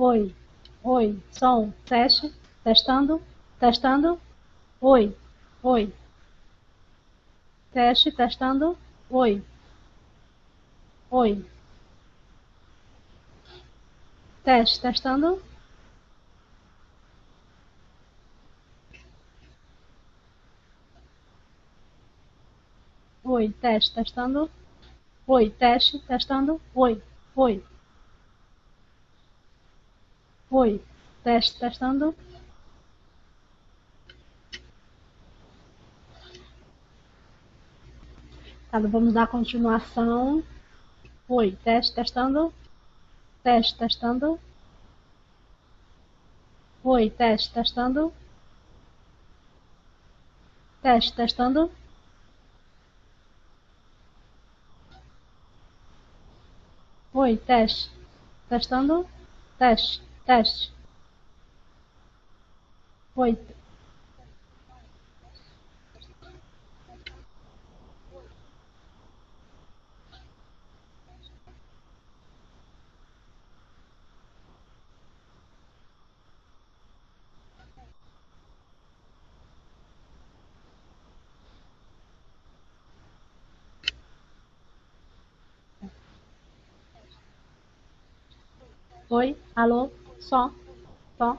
Oi. Oi. Som. Teste. Testando. Testando. Oi. Oi. Teste. Testando. Oi. Oi. Teste. Testando. Oi. Teste. Testando. Oi. Teste. Testando. Oi. Oi. Oi. Teste. Testando. Tá, vamos dar continuação. Oi. Teste. Testando. Teste. Testando. Oi. Teste. Testando. Teste. Testando. Oi. Teste. Testando. Teste. Teste. Oi. Oi. Alô. Só. Só.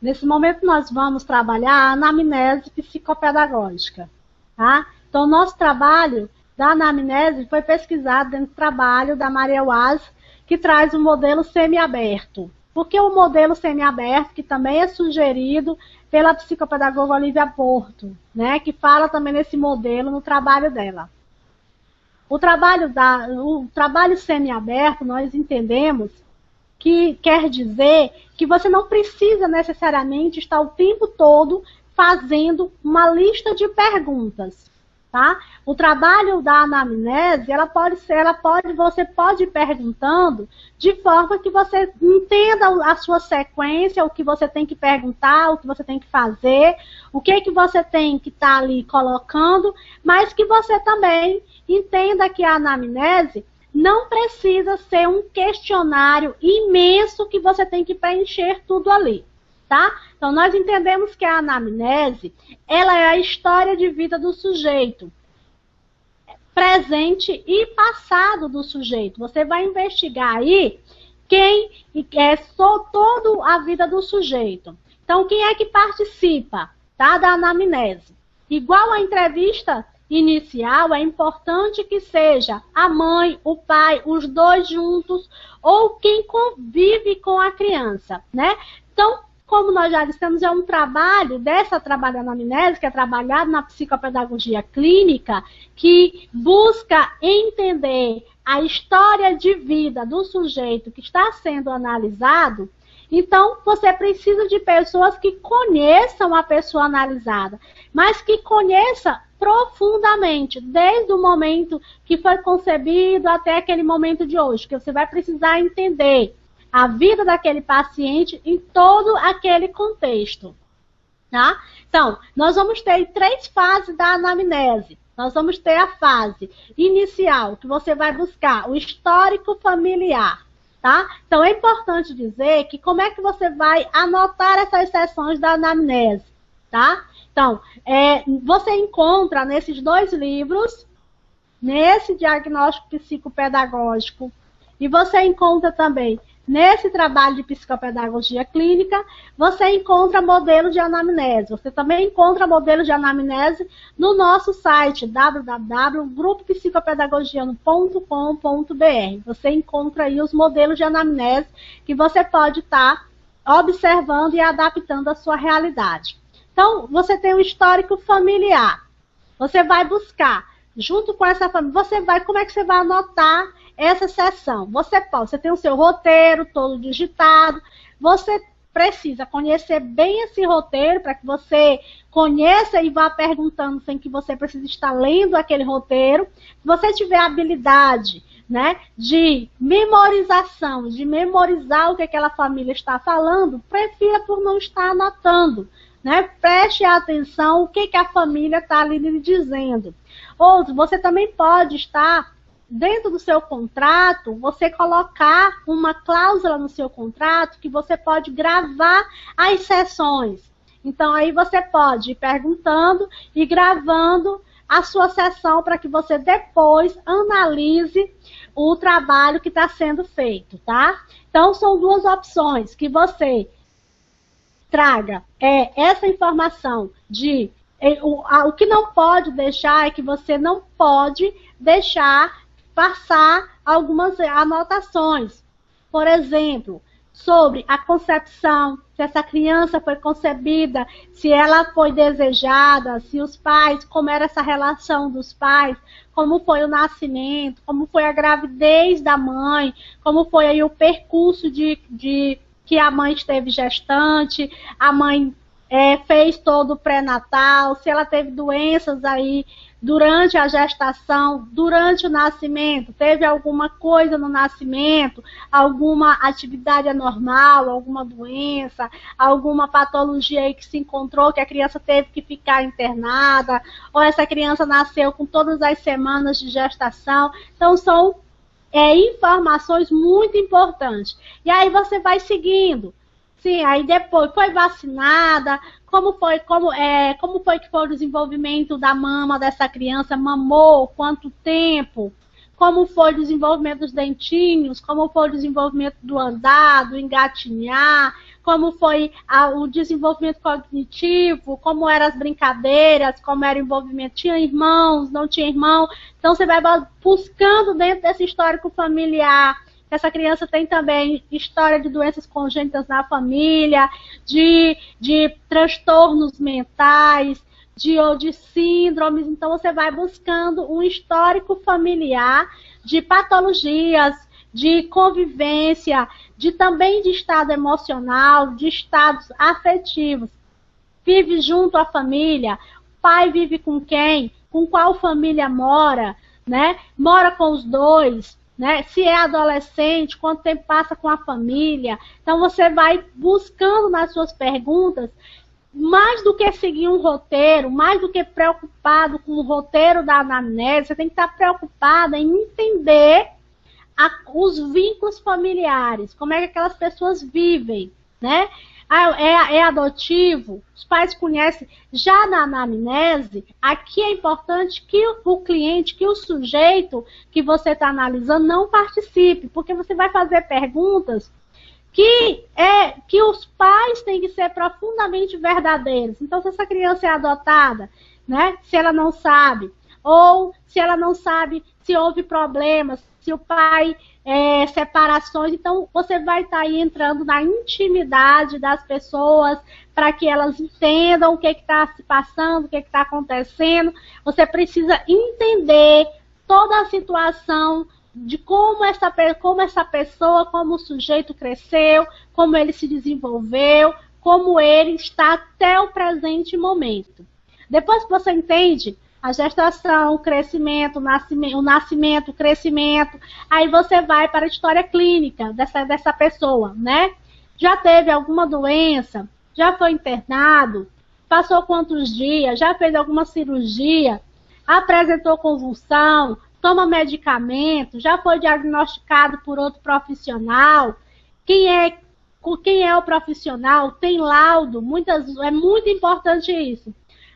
Nesse momento nós vamos trabalhar a anamnese psicopedagógica, tá? Então, o nosso trabalho da anamnese foi pesquisado dentro do trabalho da Maria Waz, que traz o modelo semiaberto. Por que o modelo semiaberto, que também é sugerido pela psicopedagoga Olivia Porto, né? Que fala também nesse modelo no trabalho dela. O trabalho semiaberto, nós entendemos que quer dizer que você não precisa necessariamente estar o tempo todo fazendo uma lista de perguntas, tá? O trabalho da anamnese, você pode ir perguntando de forma que você entenda a sua sequência, o que você tem que perguntar, o que você tem que fazer, o que você tem que estar ali colocando, mas que você também entenda que a anamnese não precisa ser um questionário imenso que você tem que preencher tudo ali, tá? Então, nós entendemos que a anamnese, ela é a história de vida do sujeito, presente e passado do sujeito. Você vai investigar aí toda a vida do sujeito. Então, quem é que participa, tá, da anamnese? Igual a entrevista inicial, é importante que seja a mãe, o pai, os dois juntos, ou quem convive com a criança, né? Então, como nós já dissemos, é um trabalho da anamnese, que é trabalhado na psicopedagogia clínica, que busca entender a história de vida do sujeito que está sendo analisado. Então, você precisa de pessoas que conheçam a pessoa analisada, mas que conheça profundamente, desde o momento que foi concebido até aquele momento de hoje, que você vai precisar entender a vida daquele paciente em todo aquele contexto, tá? Então, nós vamos ter 3 fases da anamnese. Nós vamos ter a fase inicial, que você vai buscar o histórico familiar, tá? Então, é importante dizer que como é que você vai anotar essas sessões da anamnese, tá? Então, você encontra nesses 2 livros, nesse diagnóstico psicopedagógico, e você encontra também nesse trabalho de psicopedagogia clínica, você encontra modelos de anamnese. Você também encontra modelos de anamnese no nosso site, www.grupopsicopedagogiano.com.br. Você encontra aí os modelos de anamnese que você pode estar observando e adaptando à sua realidade. Então, você tem um histórico familiar. Você vai buscar, junto com essa família, como é que você vai anotar essa sessão? Você tem o seu roteiro todo digitado, você precisa conhecer bem esse roteiro para que você conheça e vá perguntando sem que você precise estar lendo aquele roteiro. Se você tiver habilidade, né, de memorização, de memorizar o que aquela família está falando, prefira por não estar anotando. Né? Preste atenção o que a família está ali lhe dizendo. Outro, você também pode estar dentro do seu contrato, você colocar uma cláusula no seu contrato que você pode gravar as sessões. Então, aí você pode ir perguntando e gravando a sua sessão para que você depois analise o trabalho que está sendo feito, tá? Então, são duas opções que você traga essa informação de... O que não pode deixar é que você não pode deixar passar algumas anotações. Por exemplo, sobre a concepção, se essa criança foi concebida, se ela foi desejada, se os pais, como era essa relação dos pais, como foi o nascimento, como foi a gravidez da mãe, como foi aí o percurso de que a mãe esteve gestante, a mãe fez todo o pré-natal, se ela teve doenças aí durante a gestação, durante o nascimento, teve alguma coisa no nascimento, alguma atividade anormal, alguma doença, alguma patologia aí que se encontrou, que a criança teve que ficar internada, ou essa criança nasceu com todas as semanas de gestação. Então, são informações muito importantes. E aí você vai seguindo. Sim, aí depois foi vacinada, como foi que foi o desenvolvimento da mama dessa criança, mamou, quanto tempo, como foi o desenvolvimento dos dentinhos, como foi o desenvolvimento do andar, do engatinhar, como foi o desenvolvimento cognitivo, como eram as brincadeiras, como era o envolvimento, tinha irmãos, não tinha irmão. Então você vai buscando dentro desse histórico familiar. Essa criança tem também história de doenças congênitas na família, de transtornos mentais, de síndromes. Então, você vai buscando um histórico familiar de patologias, de convivência, também de estado emocional, de estados afetivos. Vive junto à família, o pai vive com quem? Com qual família mora, né? Mora com os dois. Né? Se é adolescente, quanto tempo passa com a família. Então, você vai buscando nas suas perguntas, mais do que seguir um roteiro, mais do que preocupado com o roteiro da anamnese, você tem que estar preocupada em entender os vínculos familiares, como é que aquelas pessoas vivem, né? É adotivo, os pais conhecem. Já na anamnese, aqui é importante que o cliente, que o sujeito que você está analisando não participe, porque você vai fazer perguntas que os pais têm que ser profundamente verdadeiros. Então, se essa criança é adotada, né, se ela não sabe, ou se ela não sabe se houve problemas, se o pai separações, então você vai estar aí entrando na intimidade das pessoas para que elas entendam o que está se passando, o que está acontecendo. Você precisa entender toda a situação de como essa pessoa, como o sujeito cresceu, como ele se desenvolveu, como ele está até o presente momento. Depois que você entende a gestação, o crescimento, o nascimento, o crescimento, aí você vai para a história clínica dessa pessoa, né? Já teve alguma doença? Já foi internado? Passou quantos dias? Já fez alguma cirurgia? Apresentou convulsão? Toma medicamento? Já foi diagnosticado por outro profissional? Quem é o profissional? Tem laudo? É muito importante isso.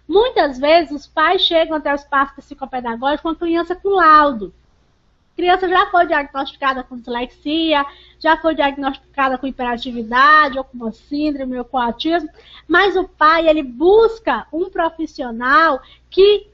Muitas vezes os pais chegam até o espaço psicopedagógico com a criança com laudo. A criança já foi diagnosticada com dislexia, já foi diagnosticada com hiperatividade, ou com uma síndrome, ou com autismo, mas o pai, ele busca um profissional que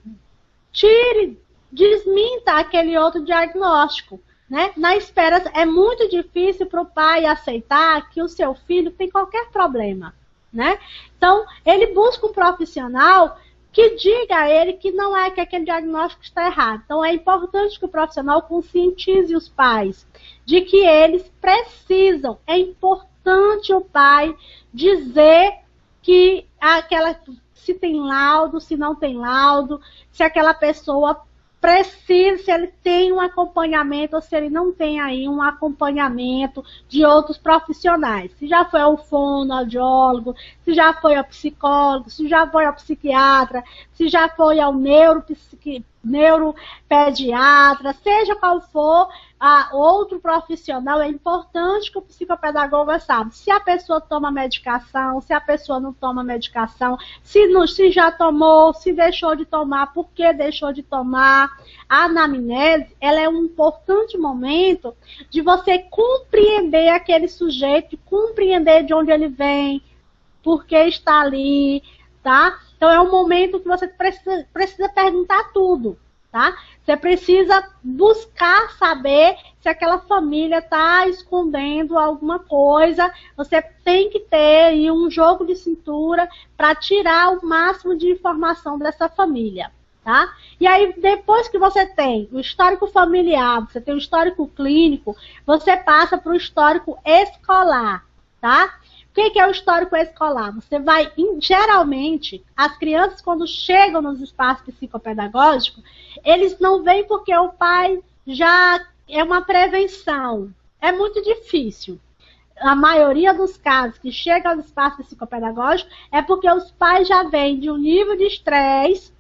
desminta aquele outro diagnóstico. Né? Na espera, é muito difícil para o pai aceitar que o seu filho tem qualquer problema. né? Então, ele busca um profissional que diga a ele que não é que aquele diagnóstico está errado. Então, é importante que o profissional conscientize os pais de que eles precisam. É importante o pai dizer que se tem laudo, se não tem laudo, se aquela pessoa precisa, se ele tem um acompanhamento ou se ele não tem aí um acompanhamento de outros profissionais. Se já foi ao fonoaudiólogo, se já foi ao psicólogo, se já foi ao psiquiatra, se já foi ao neuropediatra, seja qual for outro profissional, é importante que o psicopedagogo saiba se a pessoa toma medicação, se a pessoa não toma medicação, se já tomou, se deixou de tomar, por que deixou de tomar. A anamnese, ela é um importante momento de você compreender aquele sujeito, compreender de onde ele vem, por que está ali, tá? Então é um momento que você precisa perguntar tudo, tá? Você precisa buscar saber se aquela família está escondendo alguma coisa. Você tem que ter aí um jogo de cintura para tirar o máximo de informação dessa família, tá? E aí, depois que você tem o histórico familiar, você tem o histórico clínico, você passa para o histórico escolar, tá? O que é o histórico escolar? Você vai, geralmente, as crianças quando chegam nos espaços psicopedagógicos, eles não vêm porque o pai já é uma prevenção. É muito difícil. A maioria dos casos que chegam aos espaços psicopedagógicos é porque os pais já vêm de um nível de estresse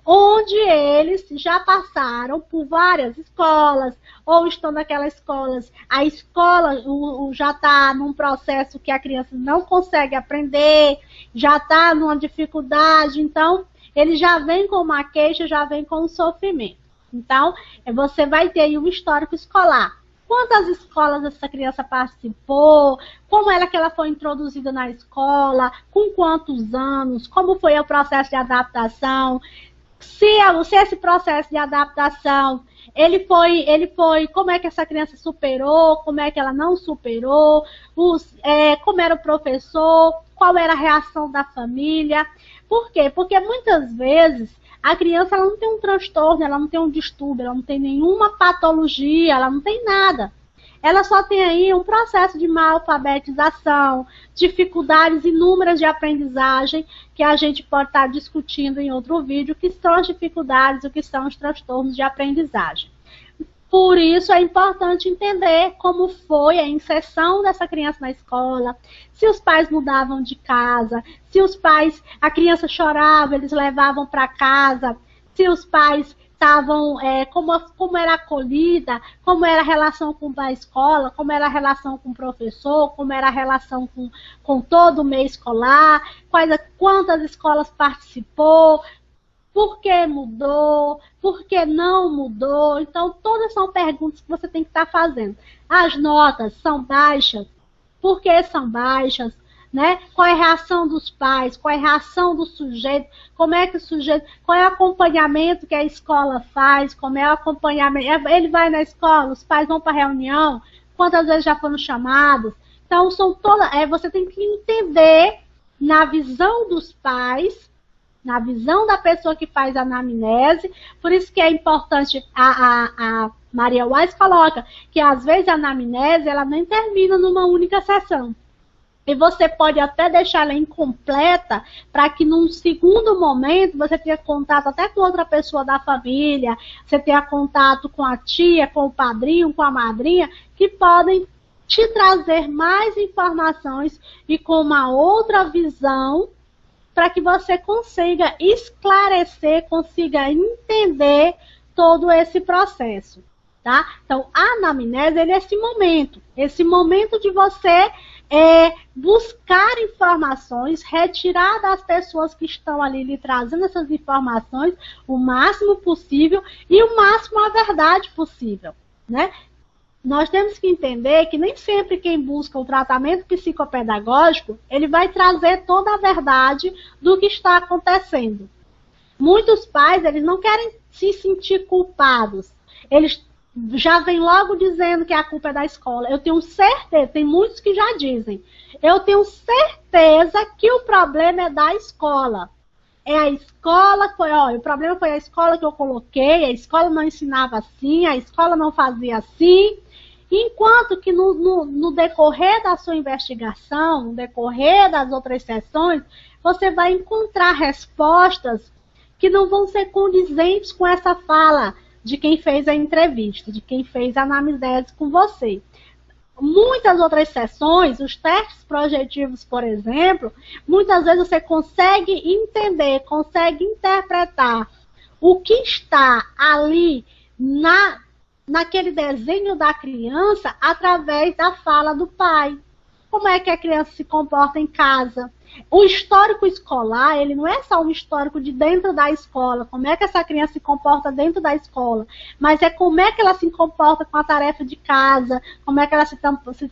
onde eles já passaram por várias escolas, ou estão naquelas escolas, a escola já está num processo que a criança não consegue aprender, já está numa dificuldade, então ele já vem com uma queixa, já vem com um sofrimento. Então, você vai ter aí um histórico escolar. Quantas escolas essa criança participou, como era que ela foi introduzida na escola, com quantos anos, como foi o processo de adaptação, se esse processo de adaptação, ele foi, como é que essa criança superou, como é que ela não superou, como era o professor, qual era a reação da família. Por quê? Porque muitas vezes a criança ela não tem um transtorno, ela não tem um distúrbio, ela não tem nenhuma patologia, ela não tem nada. Ela só tem aí um processo de má alfabetização, dificuldades inúmeras de aprendizagem, que a gente pode estar discutindo em outro vídeo, que são as dificuldades, o que são os transtornos de aprendizagem. Por isso é importante entender como foi a inserção dessa criança na escola, se os pais mudavam de casa, se a criança chorava, eles levavam para casa, se os pais estavam, como era acolhida, como era a relação com a escola, como era a relação com o professor, como era a relação com todo o meio escolar, quantas escolas participou, por que mudou, por que não mudou. Então, todas são perguntas que você tem que estar fazendo. As notas são baixas, por que são baixas? Né? Qual é a reação dos pais, qual é a reação do sujeito, como é que o sujeito, qual é o acompanhamento que a escola faz, como é o acompanhamento, ele vai na escola, os pais vão para a reunião, quantas vezes já foram chamados. Então, você tem que entender na visão dos pais, na visão da pessoa que faz a anamnese, por isso que é importante, a Maria Wise coloca, que às vezes a anamnese, ela nem termina numa única sessão. E você pode até deixar ela incompleta para que num segundo momento você tenha contato até com outra pessoa da família, você tenha contato com a tia, com o padrinho, com a madrinha, que podem te trazer mais informações e com uma outra visão para que você consiga esclarecer, consiga entender todo esse processo. Tá? Então, a anamnese é esse momento de você buscar informações, retirar das pessoas que estão ali lhe trazendo essas informações o máximo possível e o máximo a verdade possível, né? Nós temos que entender que nem sempre quem busca o tratamento psicopedagógico, ele vai trazer toda a verdade do que está acontecendo. Muitos pais, eles não querem se sentir culpados. Eles já vem logo dizendo que a culpa é da escola. Eu tenho certeza, tem muitos que já dizem, eu tenho certeza que o problema é da escola. É a escola, o problema foi a escola que eu coloquei, a escola não ensinava assim, a escola não fazia assim. Enquanto que no decorrer da sua investigação, no decorrer das outras sessões, você vai encontrar respostas que não vão ser condizentes com essa fala de quem fez a entrevista, de quem fez a anamnese com você. Muitas outras sessões, os testes projetivos, por exemplo, muitas vezes você consegue entender, consegue interpretar o que está ali naquele desenho da criança através da fala do pai. Como é que a criança se comporta em casa? O histórico escolar, ele não é só um histórico de dentro da escola, como é que essa criança se comporta dentro da escola, mas é como é que ela se comporta com a tarefa de casa, como é que ela se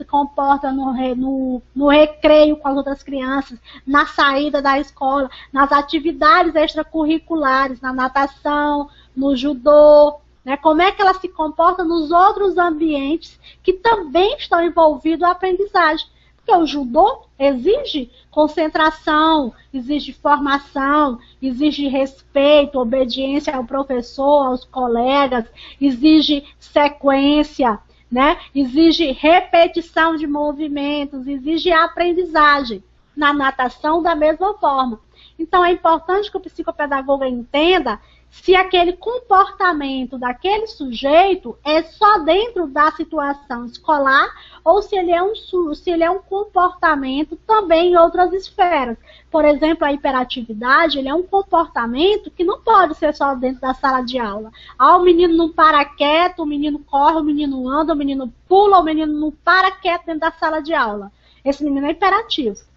comporta no recreio com as outras crianças, na saída da escola, nas atividades extracurriculares, na natação, no judô, né? Como é que ela se comporta nos outros ambientes que também estão envolvidos na aprendizagem. Porque o judô exige concentração, exige formação, exige respeito, obediência ao professor, aos colegas, exige sequência, né? Exige repetição de movimentos, exige aprendizagem. Na natação, da mesma forma. Então, é importante que o psicopedagogo entenda se aquele comportamento daquele sujeito é só dentro da situação escolar ou se ele é um comportamento também em outras esferas. Por exemplo, a hiperatividade, ele é um comportamento que não pode ser só dentro da sala de aula. O menino não para quieto, o menino corre, o menino anda, o menino pula, o menino não para quieto dentro da sala de aula. Esse menino é hiperativo.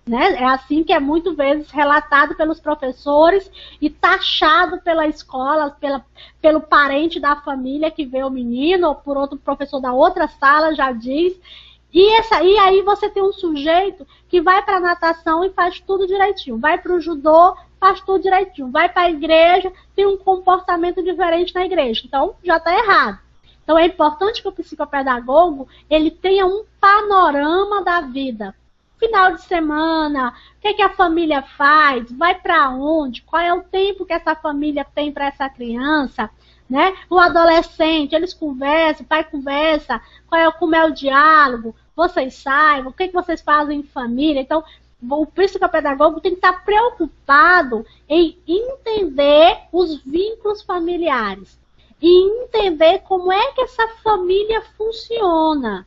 Né? É assim que é muitas vezes relatado pelos professores e taxado pela escola, pelo parente da família que vê o menino, ou por outro professor da outra sala já diz. E aí você tem um sujeito que vai para a natação e faz tudo direitinho, vai para o judô, faz tudo direitinho, vai para a igreja, tem um comportamento diferente na igreja. Então, já está errado. Então, é importante que o psicopedagogo ele tenha um panorama da vida. Final de semana, o que a família faz, vai para onde, qual é o tempo que essa família tem para essa criança, né? O adolescente, eles conversam, o pai conversa, como é o diálogo, vocês saibam, o que vocês fazem em família. Então, o psicopedagogo tem que estar preocupado em entender os vínculos familiares e entender como é que essa família funciona.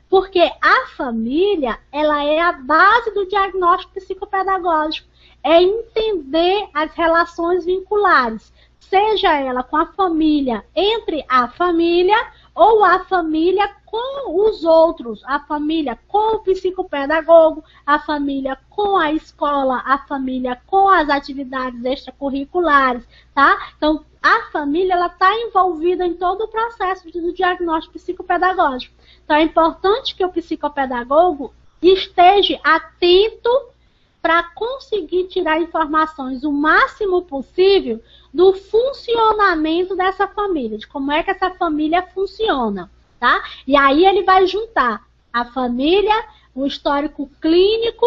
Porque a família, ela é a base do diagnóstico psicopedagógico. É entender as relações vinculares, seja ela com a família, entre a família, ou a família com os outros. A família com o psicopedagogo, a família com a escola, a família com as atividades extracurriculares, tá? Então, a família, ela está envolvida em todo o processo do diagnóstico psicopedagógico. Então, é importante que o psicopedagogo esteja atento para conseguir tirar informações o máximo possível do funcionamento dessa família, de como é que essa família funciona, tá? E aí ele vai juntar a família, o histórico clínico,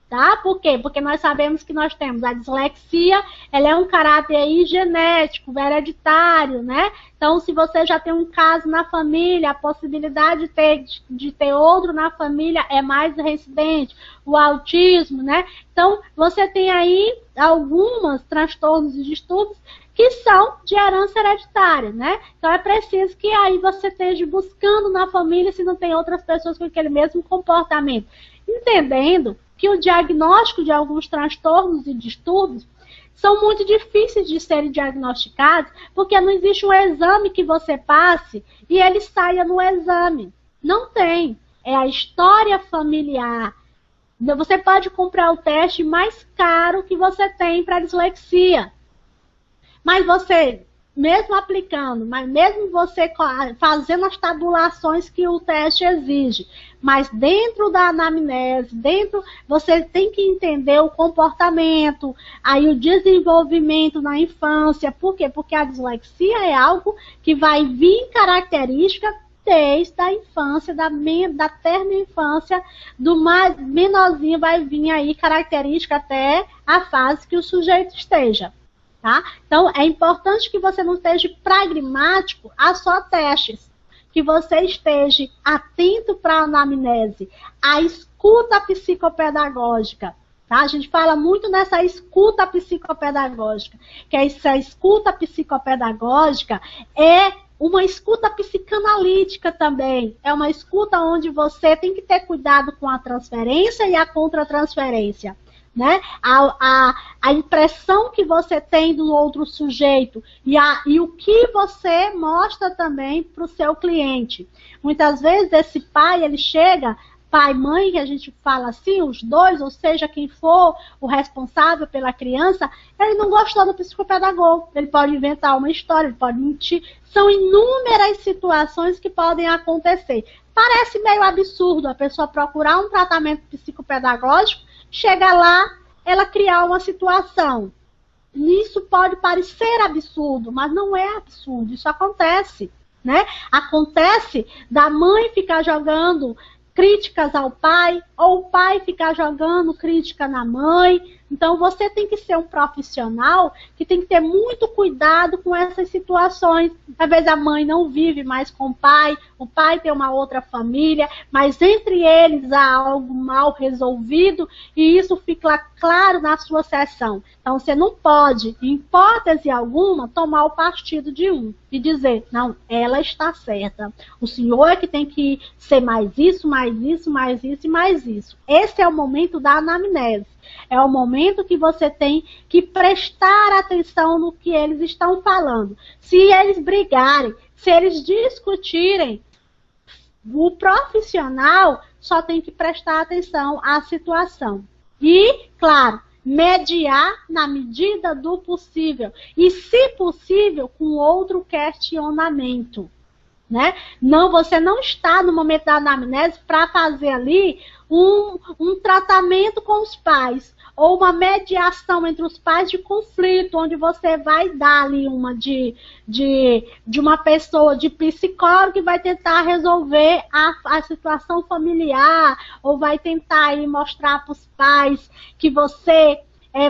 tá? Por quê? Porque nós sabemos que nós temos a dislexia, ela é um caráter aí genético, hereditário, né? Então, se você já tem um caso na família, a possibilidade de ter outro na família é mais reincidente. O autismo, né? Então, você tem aí alguns transtornos e distúrbios que são de herança hereditária, né? Então, é preciso que aí você esteja buscando na família se não tem outras pessoas com aquele mesmo comportamento. Entendendo que o diagnóstico de alguns transtornos e distúrbios são muito difíceis de serem diagnosticados, porque não existe um exame que você passe e ele saia no exame. Não tem. É a história familiar. Você pode comprar o teste mais caro que você tem para dislexia. Mas você mesmo aplicando, mas mesmo você fazendo as tabulações que o teste exige, mas dentro da anamnese, você tem que entender o comportamento, aí o desenvolvimento na infância. Por quê? Porque a dislexia é algo que vai vir característica desde a infância, da terna infância, do mais menorzinho vai vir aí característica até a fase que o sujeito esteja. Tá? Então, é importante que você não esteja pragmático a só testes, que você esteja atento para a anamnese, a escuta psicopedagógica. Tá? A gente fala muito nessa escuta psicopedagógica, que essa escuta psicopedagógica é uma escuta psicanalítica também. É uma escuta onde você tem que ter cuidado com a transferência e a contratransferência. Né? A impressão que você tem do outro sujeito e o que você mostra também para o seu cliente. Muitas vezes esse pai, ele chega, pai e mãe, que a gente fala assim, os dois, ou seja, quem for o responsável pela criança, ele não gostou do psicopedagogo. Ele pode inventar uma história, ele pode mentir. São inúmeras situações que podem acontecer. Parece meio absurdo a pessoa procurar um tratamento psicopedagógico, chega lá, ela criar uma situação. Isso pode parecer absurdo, mas não é absurdo, isso acontece, né? Acontece da mãe ficar jogando críticas ao pai, ou o pai ficar jogando crítica na mãe. Então, você tem que ser um profissional que tem que ter muito cuidado com essas situações. Às vezes, a mãe não vive mais com o pai tem uma outra família, mas entre eles há algo mal resolvido e isso fica claro na sua sessão. Então, você não pode, em hipótese alguma, tomar o partido de um e dizer, não, ela está certa. O senhor é que tem que ser mais isso, mais isso, mais isso e mais isso. Esse é o momento da anamnese. É o momento que você tem que prestar atenção no que eles estão falando. Se eles brigarem, se eles discutirem, o profissional só tem que prestar atenção à situação. E, claro, mediar na medida do possível. E, se possível, com outro questionamento. Né? Não, você não está no momento da anamnese para fazer ali um tratamento com os pais, ou uma mediação entre os pais de conflito, onde você vai dar ali uma de uma pessoa, de psicólogo, que vai tentar resolver a situação familiar, ou vai tentar aí mostrar para os pais que você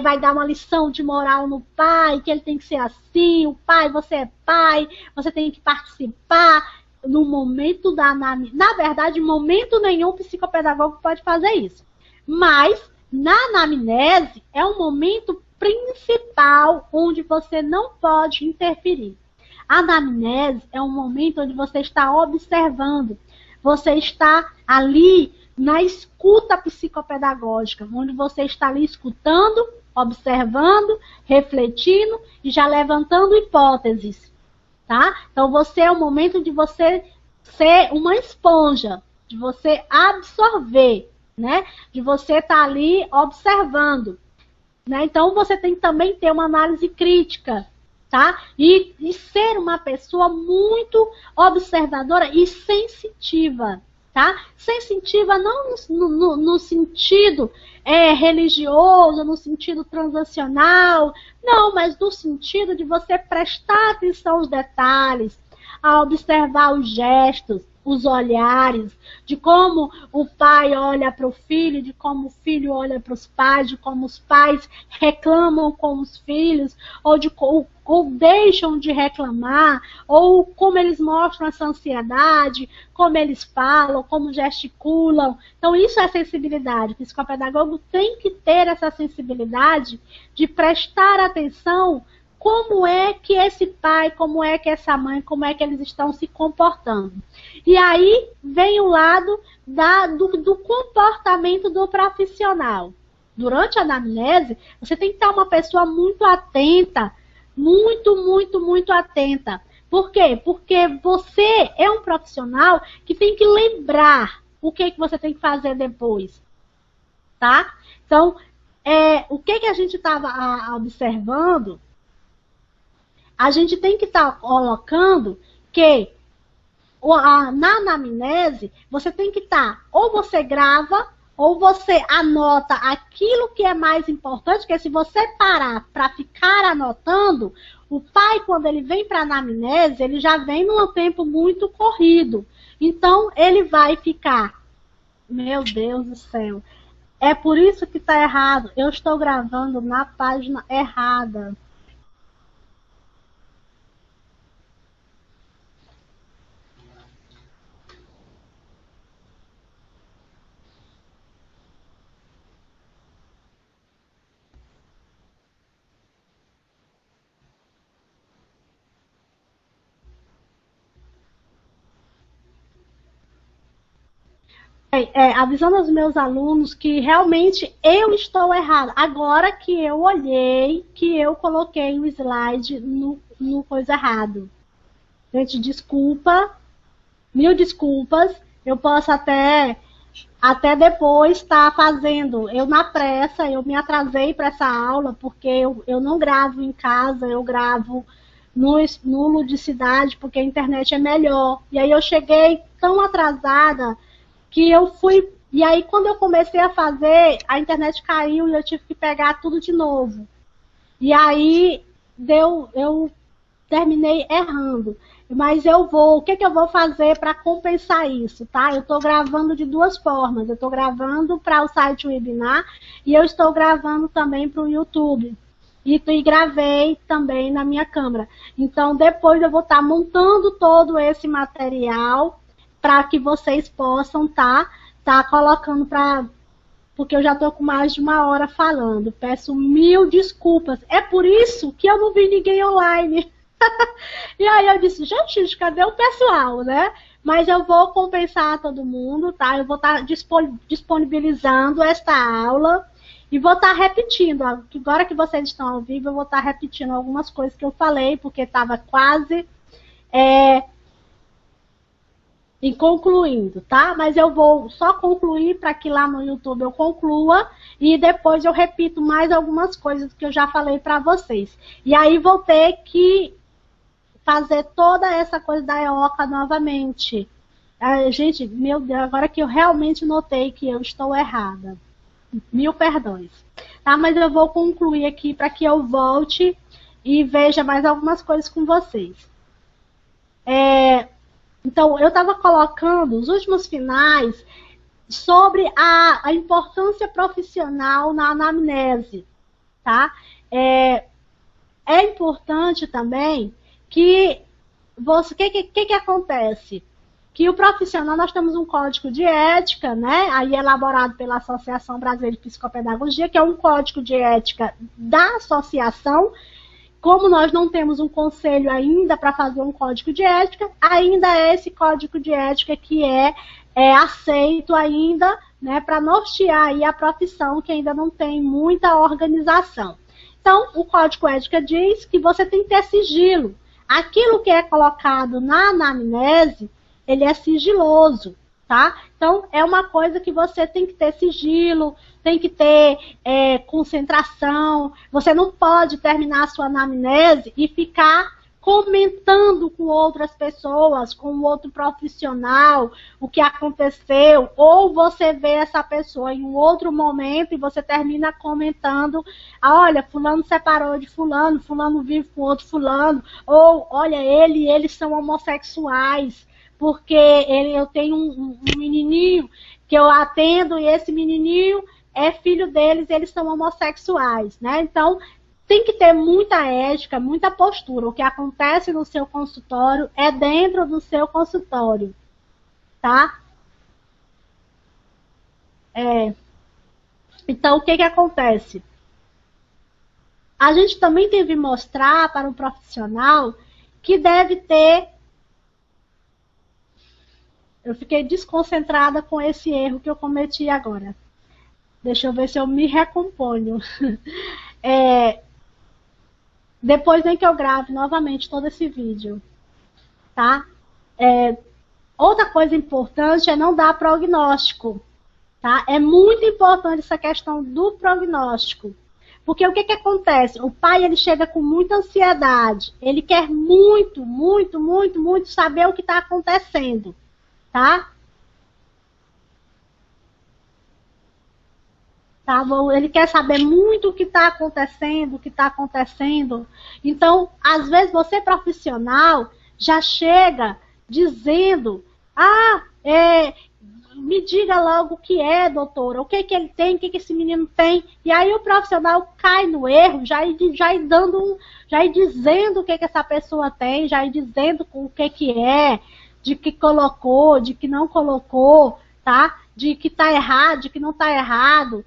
vai dar uma lição de moral no pai, que ele tem que ser assim, o pai, você é pai, você tem que participar. No momento da anamnese, na verdade, em momento nenhum o psicopedagogo pode fazer isso. Mas, na anamnese, é um momento principal onde você não pode interferir. A anamnese é um momento onde você está observando, você está ali na escuta psicopedagógica, onde você está ali escutando, observando, refletindo e já levantando hipóteses. Tá? Então, é o momento de você ser uma esponja, de você absorver, né? De você estar ali observando. Né? Então, você tem que também ter uma análise crítica, tá? E ser uma pessoa muito observadora e sensitiva. Tá? Sensitiva não no sentido religioso, no sentido transacional, não, mas no sentido de você prestar atenção aos detalhes, a observar os gestos, os olhares, de como o pai olha para o filho, de como o filho olha para os pais, de como os pais reclamam com os filhos, ou deixam de reclamar, ou como eles mostram essa ansiedade, como eles falam, como gesticulam. Então, isso é sensibilidade. O psicopedagogo tem que ter essa sensibilidade de prestar atenção como é que esse pai, como é que essa mãe, como é que eles estão se comportando. E aí vem o lado do comportamento do profissional. Durante a anamnese, você tem que estar uma pessoa muito atenta, muito atenta. Por quê? Porque você é um profissional que tem que lembrar o que você tem que fazer depois. Tá? Então, o que a gente estava observando, A gente tem que estar colocando que na anamnese, você tem que estar, ou você grava, ou você anota aquilo que é mais importante, porque se você parar para ficar anotando, o pai, quando ele vem para a anamnese, ele já vem num tempo muito corrido. Então, ele vai ficar, meu Deus do céu, é por isso que está errado. Eu estou gravando na página errada. Avisando aos meus alunos que realmente eu estou errada. Agora que eu olhei, que eu coloquei o slide no coisa errado. Gente, desculpa, mil desculpas. Eu posso até depois estar fazendo. Eu na pressa, eu me atrasei para essa aula, porque eu não gravo em casa, eu gravo no Ludicidade, porque a internet é melhor. E aí eu cheguei tão atrasada que eu fui, e aí quando eu comecei a fazer, a internet caiu e eu tive que pegar tudo de novo. E aí eu terminei errando. Mas o que eu vou fazer para compensar isso, tá? Eu estou gravando de duas formas. Eu estou gravando para o site webinar e eu estou gravando também para o YouTube. E gravei também na minha câmera. Então, depois eu vou estar montando todo esse material para que vocês possam tá colocando porque eu já estou com mais de 1 hora falando. Peço mil desculpas. É por isso que eu não vi ninguém online. E aí eu disse, gente, cadê o pessoal, né? Mas eu vou compensar todo mundo, tá? Eu vou estar disponibilizando esta aula e vou estar repetindo. Agora que vocês estão ao vivo, eu vou estar repetindo algumas coisas que eu falei, porque estava quase e concluindo, tá? Mas eu vou só concluir para que lá no YouTube eu conclua e depois eu repito mais algumas coisas que eu já falei para vocês. E aí vou ter que fazer toda essa coisa da EOCA novamente. Gente, meu Deus, agora que eu realmente notei que eu estou errada. Mil perdões. Tá? Mas eu vou concluir aqui para que eu volte e veja mais algumas coisas com vocês. Então, eu estava colocando os últimos finais sobre a importância profissional na anamnese, tá? É importante também que que acontece? Que o profissional, nós temos um código de ética, né? Aí elaborado pela Associação Brasileira de Psicopedagogia, que é um código de ética da associação. Como nós não temos um conselho ainda para fazer um código de ética, ainda é esse código de ética que é aceito ainda, né, para nortear aí a profissão, que ainda não tem muita organização. Então, o código de ética diz que você tem que ter sigilo. Aquilo que é colocado na anamnese, ele é sigiloso, tá? Então, é uma coisa que você tem que ter sigilo, tem que ter concentração. Você não pode terminar a sua anamnese e ficar comentando com outras pessoas, com outro profissional, o que aconteceu, ou você vê essa pessoa em um outro momento e você termina comentando, olha, fulano separou de fulano, fulano vive com outro fulano, ou olha, eles são homossexuais, porque eu tenho um menininho que eu atendo e esse menininho é filho deles, eles são homossexuais, né? Então, tem que ter muita ética, muita postura. O que acontece no seu consultório é dentro do seu consultório, tá? Então, o que acontece? A gente também deve mostrar para o profissional que deve ter... Eu fiquei desconcentrada com esse erro que eu cometi agora. Deixa eu ver se eu me recomponho. Depois vem que eu grave novamente todo esse vídeo, tá? Outra coisa importante é não dar prognóstico, tá? É muito importante essa questão do prognóstico, Porque o que que acontece? O pai, ele chega com muita ansiedade. Ele quer muito, muito, muito, muito saber o que está acontecendo, tá? Tá bom? Ele quer saber muito o que está acontecendo, o que está acontecendo. Então, às vezes, você profissional já chega dizendo, me diga logo o que é, doutora, o que que ele tem, o que que esse menino tem. E aí o profissional cai no erro, já ir dizendo o que que essa pessoa tem, já ir dizendo o que é, de que colocou, de que não colocou, tá? De que tá errado, de que não tá errado.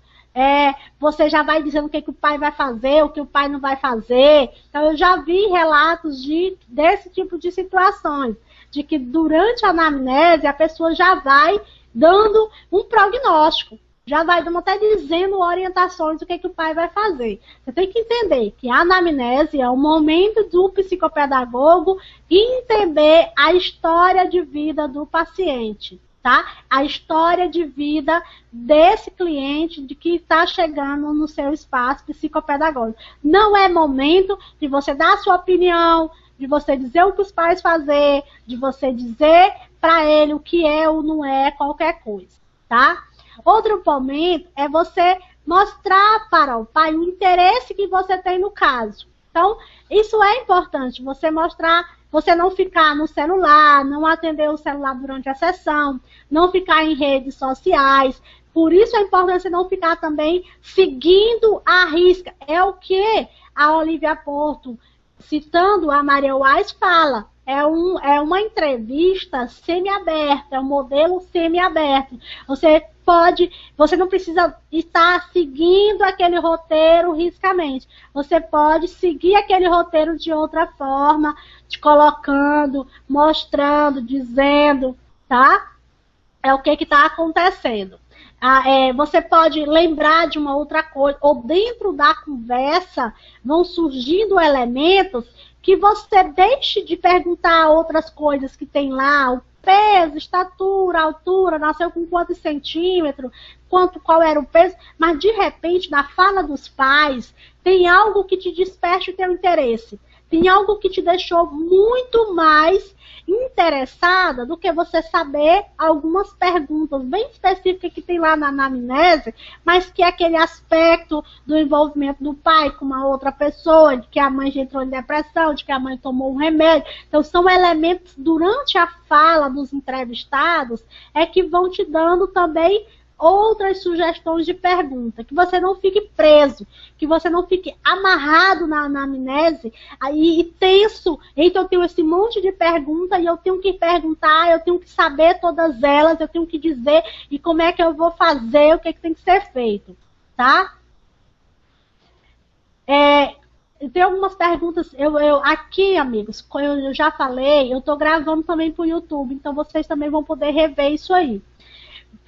Você já vai dizendo o que o pai vai fazer, o que o pai não vai fazer. Então, eu já vi relatos desse tipo de situações, de que durante a anamnese a pessoa já vai dando um prognóstico, já vai até dizendo orientações do que o pai vai fazer. Você tem que entender que a anamnese é o momento do psicopedagogo entender a história de vida do paciente. Tá? A história de vida desse cliente de que está chegando no seu espaço psicopedagógico. Não é momento de você dar a sua opinião, de você dizer o que os pais fazer, de você dizer para ele o que é ou não é qualquer coisa, tá? Outro momento é você mostrar para o pai o interesse que você tem no caso. Então, isso é importante, você mostrar, você não ficar no celular, não atender o celular durante a sessão, não ficar em redes sociais. Por isso é importante você não ficar também seguindo a risca. É o que a Olivia Porto, citando a Maria Wise, fala. É uma entrevista semi-aberta, é um modelo semi-aberto. Você não precisa estar seguindo aquele roteiro riscamente. Você pode seguir aquele roteiro de outra forma, te colocando, mostrando, dizendo, tá? É o que está acontecendo. Você pode lembrar de uma outra coisa, ou dentro da conversa vão surgindo elementos que você deixe de perguntar outras coisas que tem lá, o peso, estatura, altura, nasceu com quantos centímetros, qual era o peso, mas de repente, na fala dos pais, tem algo que te desperte o teu interesse, tem algo que te deixou muito mais interessada do que você saber algumas perguntas bem específicas que tem lá na anamnese, mas que é aquele aspecto do envolvimento do pai com uma outra pessoa, de que a mãe já entrou em depressão, de que a mãe tomou um remédio. Então, são elementos durante a fala dos entrevistados que vão te dando também outras sugestões de pergunta, que você não fique preso, que você não fique amarrado na anamnese e tenso. Então eu tenho esse monte de perguntas e eu tenho que perguntar, eu tenho que saber todas elas, eu tenho que dizer e como é que eu vou fazer, o que tem que ser feito, tá? Tem algumas perguntas, aqui, amigos, eu já falei, eu estou gravando também para o YouTube, então vocês também vão poder rever isso aí.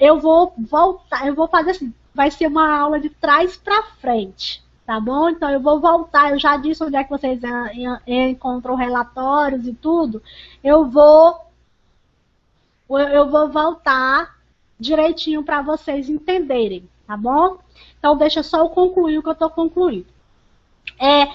Eu vou voltar, eu vou fazer assim, vai ser uma aula de trás para frente, tá bom? Então eu vou voltar, eu já disse onde é que vocês encontram relatórios e tudo, eu vou voltar direitinho para vocês entenderem, tá bom? Então deixa só eu concluir o que eu estou concluindo. É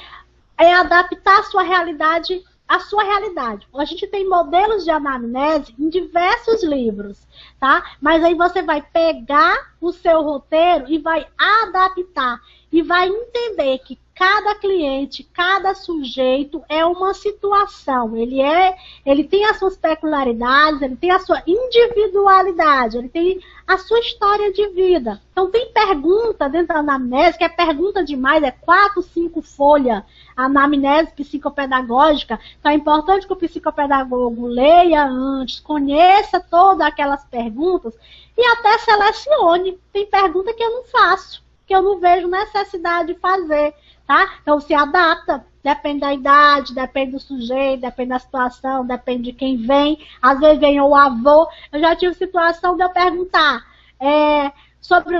adaptar a sua realidade à sua realidade. A gente tem modelos de anamnese em diversos livros, tá? Mas aí você vai pegar o seu roteiro e vai adaptar. E vai entender que cada cliente, cada sujeito é uma situação. Ele tem as suas peculiaridades, ele tem a sua individualidade, ele tem a sua história de vida. Então tem pergunta dentro da anamnese, que é pergunta demais, 4, 5 folhas, a anamnese psicopedagógica. Então é importante que o psicopedagogo leia antes, conheça todas aquelas perguntas e até selecione. Tem pergunta que eu não faço, que eu não vejo necessidade de fazer, tá? Então se adapta, depende da idade, depende do sujeito, depende da situação, depende de quem vem. Às vezes vem o avô. Eu já tive situação de eu perguntar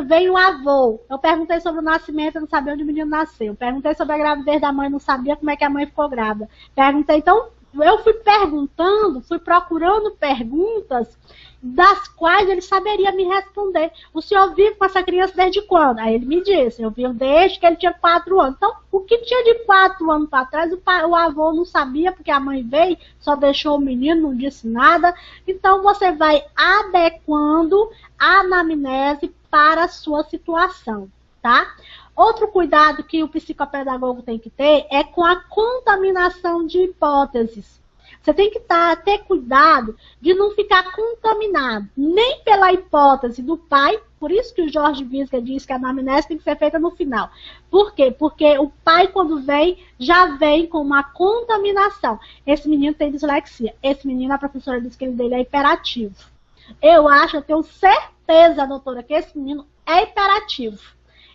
vem o avô. Eu perguntei sobre o nascimento, eu não sabia onde o menino nasceu. Perguntei sobre a gravidez da mãe, não sabia como é que a mãe ficou grávida. Perguntei, então, eu fui perguntando, fui procurando perguntas das quais ele saberia me responder. O senhor vive com essa criança desde quando? Aí ele me disse, eu vivo desde que ele tinha 4 anos. Então, o que tinha de 4 anos para trás, o avô não sabia, porque a mãe veio, só deixou o menino, não disse nada. Então, você vai adequando a anamnese para a sua situação, tá? Outro cuidado que o psicopedagogo tem que ter é com a contaminação de hipóteses. Você tem que ter cuidado de não ficar contaminado, nem pela hipótese do pai, por isso que o Jorge Visca diz que a anamnese tem que ser feita no final. Por quê? Porque o pai, quando vem, já vem com uma contaminação. Esse menino tem dislexia. Esse menino, a professora diz que ele dele é hiperativo. Eu tenho certeza, doutora, que esse menino é hiperativo.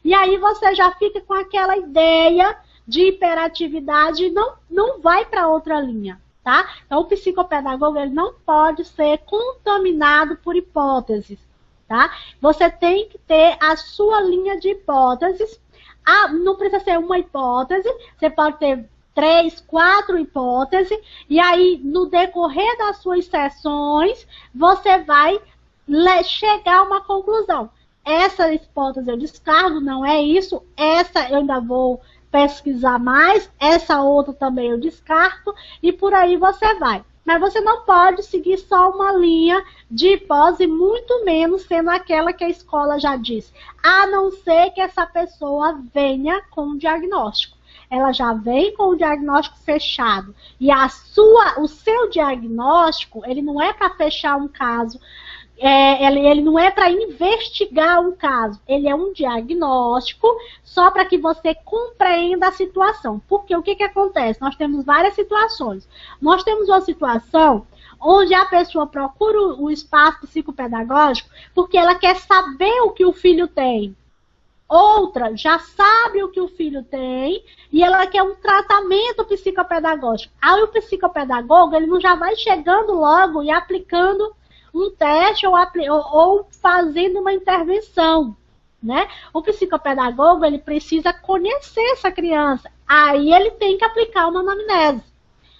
E aí você já fica com aquela ideia de hiperatividade e não vai para outra linha. Tá? Então, o psicopedagogo ele não pode ser contaminado por hipóteses. Tá? Você tem que ter a sua linha de hipóteses. Não precisa ser uma hipótese, você pode ter 3, 4 hipóteses, e aí, no decorrer das suas sessões, você vai chegar a uma conclusão. Essa hipótese eu descarto, não é isso, essa eu ainda vou pesquisar mais, essa outra também eu descarto, e por aí você vai. Mas você não pode seguir só uma linha de hipótese, muito menos sendo aquela que a escola já disse. A não ser que essa pessoa venha com um diagnóstico. Ela já vem com o diagnóstico fechado. E o seu diagnóstico, ele não é para fechar um caso, ele não é para investigar um caso, ele é um diagnóstico só para que você compreenda a situação. Porque o que acontece? Nós temos várias situações. Nós temos uma situação onde a pessoa procura o espaço psicopedagógico porque ela quer saber o que o filho tem. Outra já sabe o que o filho tem e ela quer um tratamento psicopedagógico. Aí o psicopedagogo ele não já vai chegando logo e aplicando um teste ou fazendo uma intervenção, né? O psicopedagogo, ele precisa conhecer essa criança. Aí ele tem que aplicar uma anamnese.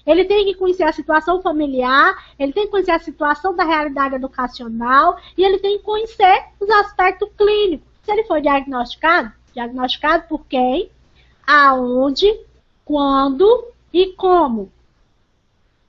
Ele tem que conhecer a situação familiar, ele tem que conhecer a situação da realidade educacional e ele tem que conhecer os aspectos clínicos. Se ele for diagnosticado por quem, aonde, quando e como.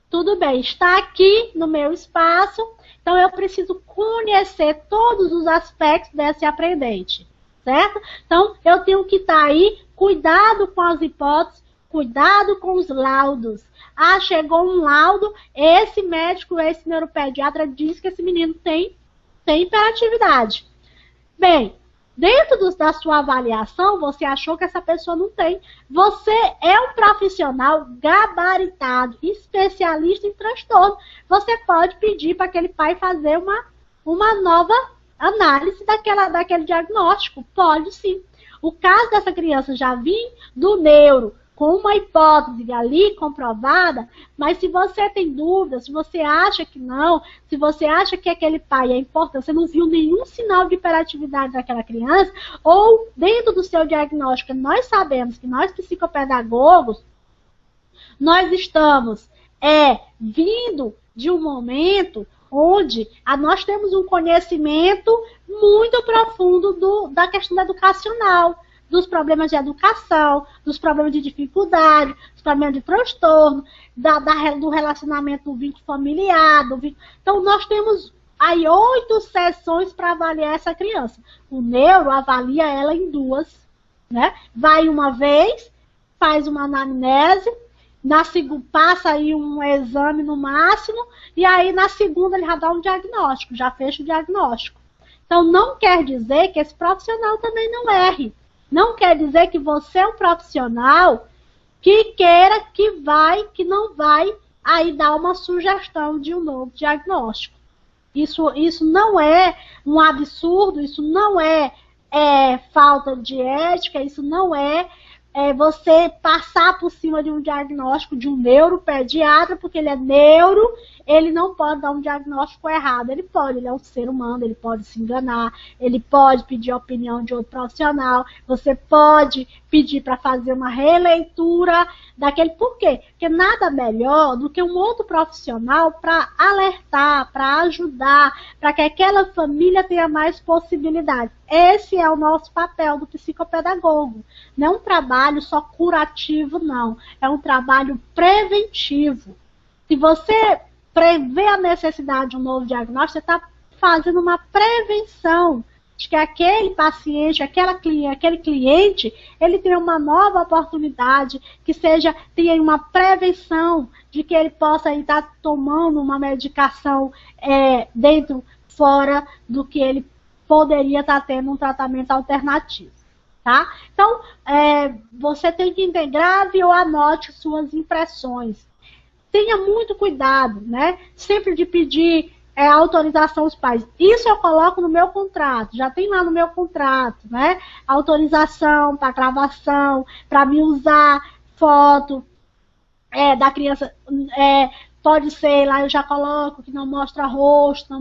Tudo bem, está aqui no meu espaço, então eu preciso conhecer todos os aspectos desse aprendente, certo? Então eu tenho que estar aí, cuidado com as hipóteses, cuidado com os laudos. Ah, chegou um laudo, esse médico, esse neuropediatra diz que esse menino tem hiperatividade. Bem, dentro da sua avaliação, você achou que essa pessoa não tem. Você é um profissional gabaritado, especialista em transtorno. Você pode pedir para aquele pai fazer uma nova análise daquele diagnóstico. Pode sim. O caso dessa criança já vir do neuro, com uma hipótese ali comprovada, mas se você tem dúvidas, se você acha que não, se você acha que aquele pai é importante, você não viu nenhum sinal de hiperatividade daquela criança, ou dentro do seu diagnóstico, nós sabemos que nós psicopedagogos, nós estamos vindo de um momento onde nós temos um conhecimento muito profundo da questão educacional, dos problemas de educação, dos problemas de dificuldade, dos problemas de transtorno, do relacionamento do vínculo familiar. Então, nós temos aí 8 sessões para avaliar essa criança. O neuro avalia ela em 2, né? Vai uma vez, faz uma anamnese, passa aí um exame no máximo, e aí na segunda ele já dá um diagnóstico, já fecha o diagnóstico. Então, não quer dizer que esse profissional também não erre. Não quer dizer que você é um profissional que queira, que não vai aí dar uma sugestão de um novo diagnóstico. Isso não é um absurdo, isso não é falta de ética, isso não é você passar por cima de um diagnóstico de um neuropediatra, porque ele é neuro, ele não pode dar um diagnóstico errado. Ele pode, ele é um ser humano, ele pode se enganar, ele pode pedir a opinião de outro profissional, você pode pedir para fazer uma releitura daquele. Por quê? Porque nada melhor do que um outro profissional para alertar, para ajudar, para que aquela família tenha mais possibilidades. Esse é o nosso papel do psicopedagogo. Não é um trabalho só curativo, não. É um trabalho preventivo. Se você prevê a necessidade de um novo diagnóstico, você está fazendo uma prevenção de que aquele paciente, aquele cliente, ele tenha uma nova oportunidade, que tenha uma prevenção de que ele possa estar tomando uma medicação fora do que ele poderia estar tendo um tratamento alternativo. Tá? Então, você tem que grave ou anote suas impressões. Tenha muito cuidado, né? Sempre de pedir autorização aos pais. Isso eu coloco no meu contrato, já tem lá no meu contrato, né? Autorização para gravação, para me usar foto da criança. Pode ser, lá eu já coloco que não mostra rosto,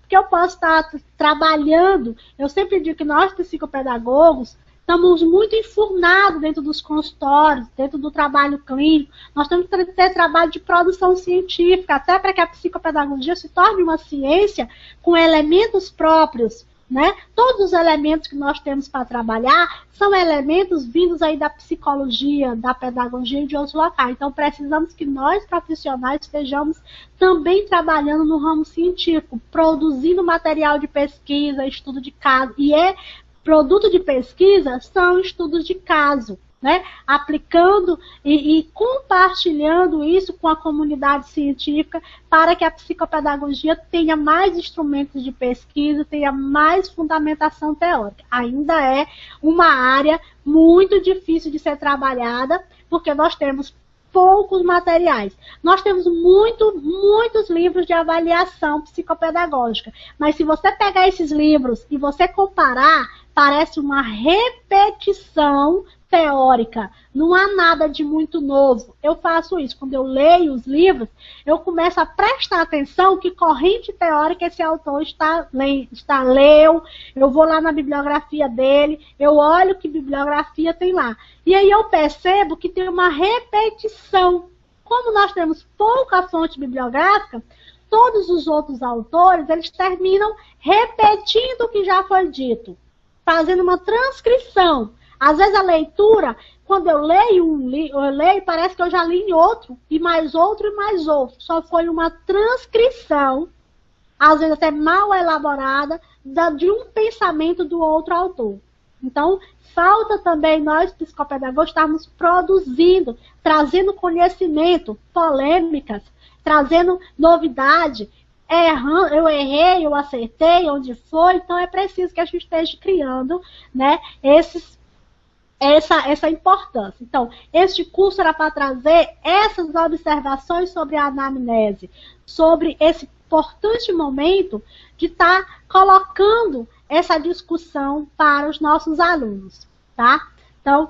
porque eu posso estar trabalhando. Eu sempre digo que nós, psicopedagogos, estamos muito enfurnados dentro dos consultórios, dentro do trabalho clínico. Nós temos que ter trabalho de produção científica, até para que a psicopedagogia se torne uma ciência com elementos próprios, né? Todos os elementos que nós temos para trabalhar são elementos vindos aí da psicologia, da pedagogia e de outros locais. Então, precisamos que nós, profissionais, estejamos também trabalhando no ramo científico, produzindo material de pesquisa, estudo de caso. Produto de pesquisa são estudos de caso, né? Aplicando e compartilhando isso com a comunidade científica para que a psicopedagogia tenha mais instrumentos de pesquisa, tenha mais fundamentação teórica. Ainda é uma área muito difícil de ser trabalhada, porque nós temos poucos materiais. Nós temos muitos livros de avaliação psicopedagógica, mas se você pegar esses livros e você comparar, parece uma repetição teórica. Não há nada de muito novo. Eu faço isso. Quando eu leio os livros, eu começo a prestar atenção que corrente teórica esse autor leu. Eu vou lá na bibliografia dele, eu olho que bibliografia tem lá. E aí eu percebo que tem uma repetição. Como nós temos pouca fonte bibliográfica, todos os outros autores, eles terminam repetindo o que já foi dito, fazendo uma transcrição. Às vezes a leitura, quando eu leio parece que eu já li em outro, e mais outro, e mais outro. Só foi uma transcrição, às vezes até mal elaborada, de um pensamento do outro autor. Então, falta também nós, psicopedagogos, estarmos produzindo, trazendo conhecimento, polêmicas, trazendo novidade. Eu errei, eu acertei, onde foi. Então, é preciso que a gente esteja criando, né, essa importância. Então, este curso era para trazer essas observações sobre a anamnese, sobre esse importante momento de estar colocando essa discussão para os nossos alunos, tá? Então,